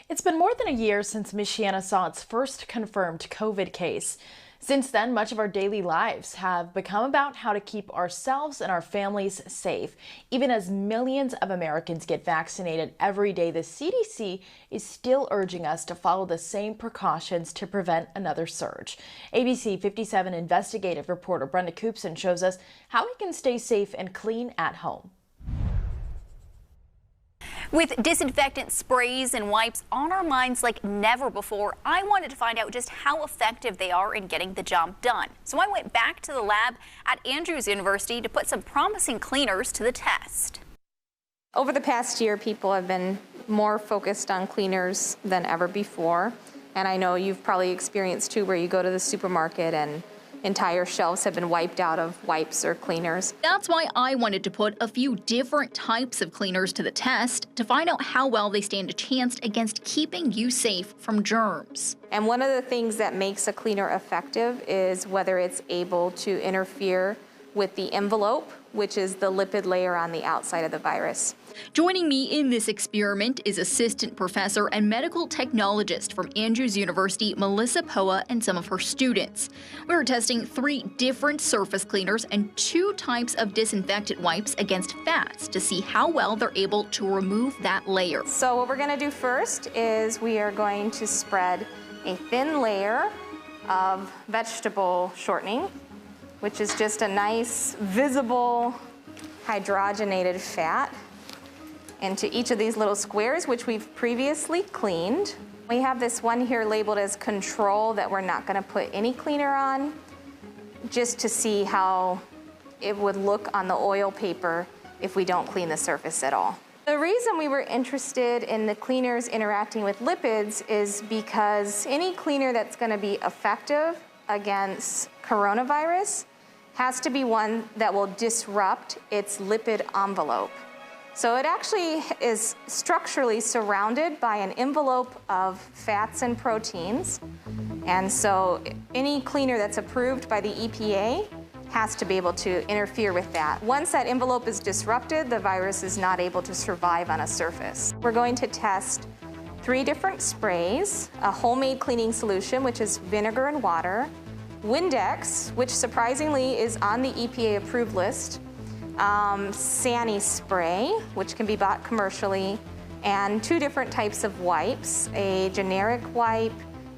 It's been more than a year since Michiana saw its first confirmed COVID case. Since then, much of our daily lives have become about how to keep ourselves and our families safe. Even as millions of Americans get vaccinated every day, the CDC is still urging us to follow the same precautions to prevent another surge. ABC 57 investigative reporter Brenda Coopson shows us how we can stay safe and clean at home. With disinfectant sprays and wipes on our minds like never before, I wanted to find out just how effective they are in getting the job done. So I went back to the lab at Andrews University to put some promising cleaners to the test. Over the past year, people have been more focused on cleaners than ever before. And I know you've probably experienced too, where you go to the supermarket and entire shelves have been wiped out of wipes or cleaners. That's why I wanted to put a few different types of cleaners to the test to find out how well they stand a chance against keeping you safe from germs. And one of the things that makes a cleaner effective is whether it's able to interfere with the envelope, which is the lipid layer on the outside of the virus. Joining me in this experiment is assistant professor and medical technologist from Andrews University, Melissa Poa, and some of her students. We were testing 3 different surface cleaners and 2 types of disinfectant wipes against fats to see how well they're able to remove that layer. So what we're going to do first is we are going to spread a thin layer of vegetable shortening, which is just a nice visible hydrogenated fat, into each of these little squares, which we've previously cleaned. We have this one here labeled as control that we're not going to put any cleaner on, just to see how it would look on the oil paper if we don't clean the surface at all. The reason we were interested in the cleaners interacting with lipids is because any cleaner that's going to be effective against coronavirus has to be one that will disrupt its lipid envelope. So it actually is structurally surrounded by an envelope of fats and proteins. And so any cleaner that's approved by the EPA has to be able to interfere with that. Once that envelope is disrupted, the virus is not able to survive on a surface. We're going to test 3 different sprays, a homemade cleaning solution, which is vinegar and water, Windex, which surprisingly is on the EPA approved list, Sani spray, which can be bought commercially, and 2 different types of wipes, a generic wipe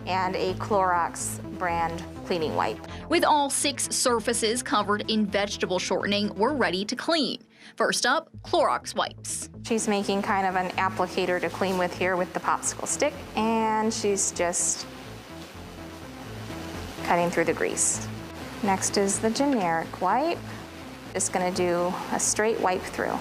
and a Clorox brand cleaning wipe. With all 6 surfaces covered in vegetable shortening, we're ready to clean. First up, Clorox wipes. She's making kind of an applicator to clean with here with the popsicle stick, and she's just cutting through the grease. Next is the generic wipe. Just going to do a straight wipe through.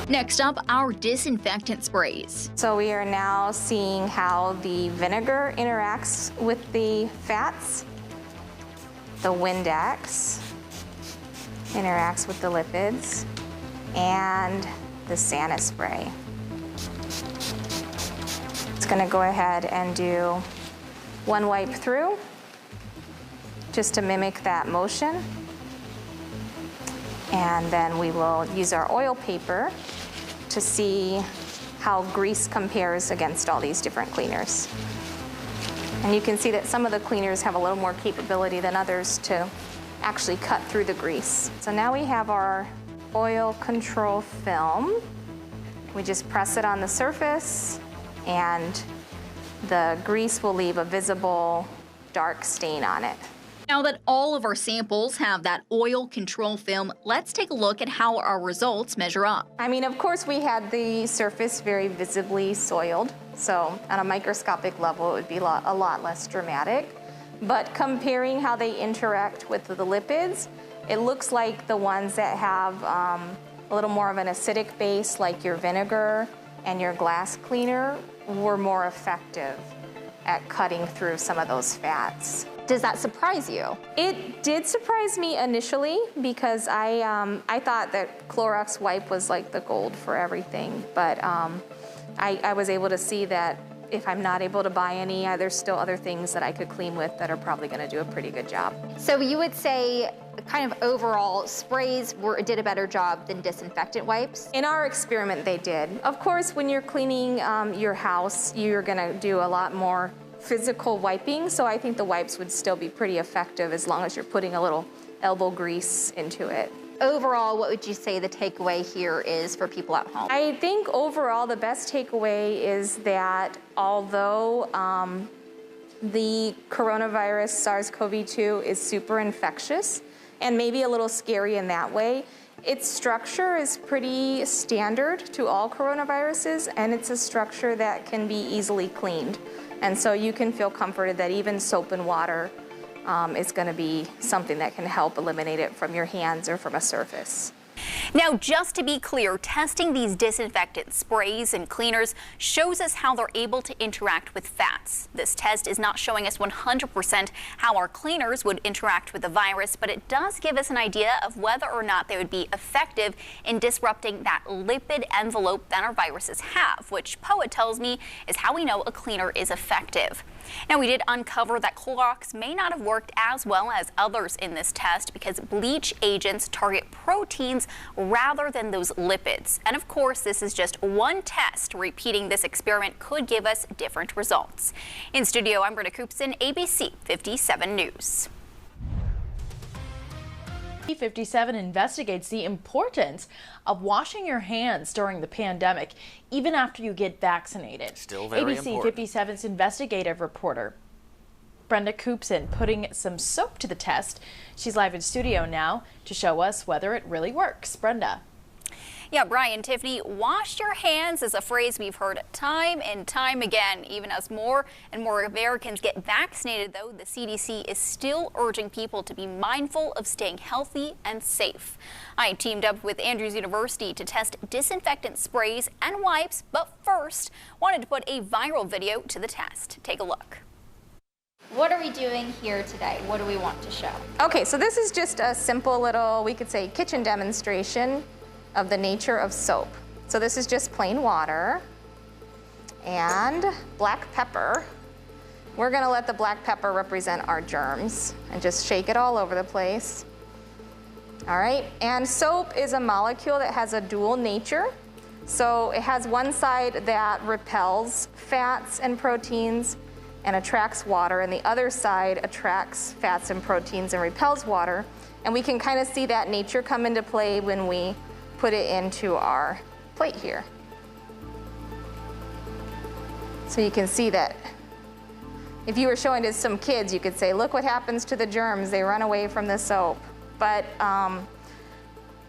Next up, our disinfectant sprays. So we are now seeing how the vinegar interacts with the fats. The Windex interacts with the lipids, and the Sani spray. It's going to go ahead and do 1 wipe through, just to mimic that motion. And then we will use our oil paper to see how grease compares against all these different cleaners. And you can see that some of the cleaners have a little more capability than others to actually cut through the grease. So now we have our oil control film. We just press it on the surface, and the grease will leave a visible dark stain on it. Now that all of our samples have that oil control film, let's take a look at how our results measure up. I mean, of course, we had the surface very visibly soiled, so on a microscopic level, it would be a lot less dramatic. But comparing how they interact with the lipids, it looks like the ones that have a little more of an acidic base, like your vinegar and your glass cleaner, were more effective at cutting through some of those fats. Does that surprise you? It did surprise me initially, because I thought that Clorox wipe was like the gold for everything, but I was able to see that if I'm not able to buy any, there's still other things that I could clean with that are probably going to do a pretty good job. So you would say kind of overall sprays did a better job than disinfectant wipes? In our experiment, they did. Of course, when you're cleaning your house, you're going to do a lot more physical wiping, so I think the wipes would still be pretty effective as long as you're putting a little elbow grease into it. Overall, what would you say the takeaway here is for people at home? I think overall the best takeaway is that although the coronavirus SARS-CoV-2 is super infectious and maybe a little scary in that way, its structure is pretty standard to all coronaviruses, and it's a structure that can be easily cleaned. And so you can feel comforted that even soap and water is going to be something that can help eliminate it from your hands or from a surface. Now, just to be clear, testing these disinfectant sprays and cleaners shows us how they're able to interact with fats. This test is not showing us 100% how our cleaners would interact with the virus, but it does give us an idea of whether or not they would be effective in disrupting that lipid envelope that our viruses have, which POA tells me is how we know a cleaner is effective. Now, we did uncover that Clorox may not have worked as well as others in this test because bleach agents target proteins rather than those lipids. And of course, this is just one test. Repeating this experiment could give us different results. In studio, I'm Brenda Coopson, ABC 57 News. ABC57 investigates the importance of washing your hands during the pandemic, even after you get vaccinated. Still very important. ABC57's investigative reporter, Brenda Coopson, putting some soap to the test. She's live in studio now to show us whether it really works. Brenda. Yeah, Brian, Tiffany, wash your hands is a phrase we've heard time and time again. Even as more and more Americans get vaccinated, though, the CDC is still urging people to be mindful of staying healthy and safe. I teamed up with Andrews University to test disinfectant sprays and wipes, but first wanted to put a viral video to the test. Take a look. What are we doing here today? What do we want to show? Okay, so this is just a simple little, we could say, kitchen demonstration of the nature of soap. So this is just plain water and black pepper. We're gonna let the black pepper represent our germs and just shake it all over the place. All right, and soap is a molecule that has a dual nature. So it has one side that repels fats and proteins and attracts water, and the other side attracts fats and proteins and repels water. And we can kind of see that nature come into play when we put it into our plate here. So you can see that if you were showing to some kids, you could say, look what happens to the germs, they run away from the soap. But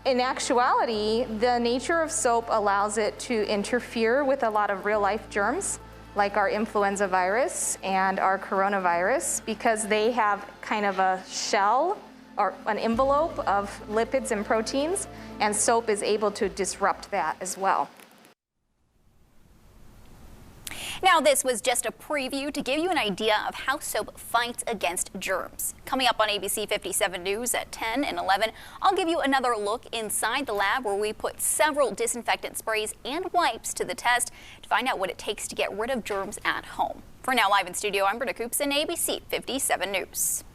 in actuality, the nature of soap allows it to interfere with a lot of real life germs, like our influenza virus and our coronavirus, because they have kind of a shell or an envelope of lipids and proteins, and soap is able to disrupt that as well. Now, this was just a preview to give you an idea of how soap fights against germs. Coming up on ABC 57 News at 10 and 11, I'll give you another look inside the lab where we put several disinfectant sprays and wipes to the test to find out what it takes to get rid of germs at home. For now, live in studio, I'm Brenda Coopson, ABC 57 News.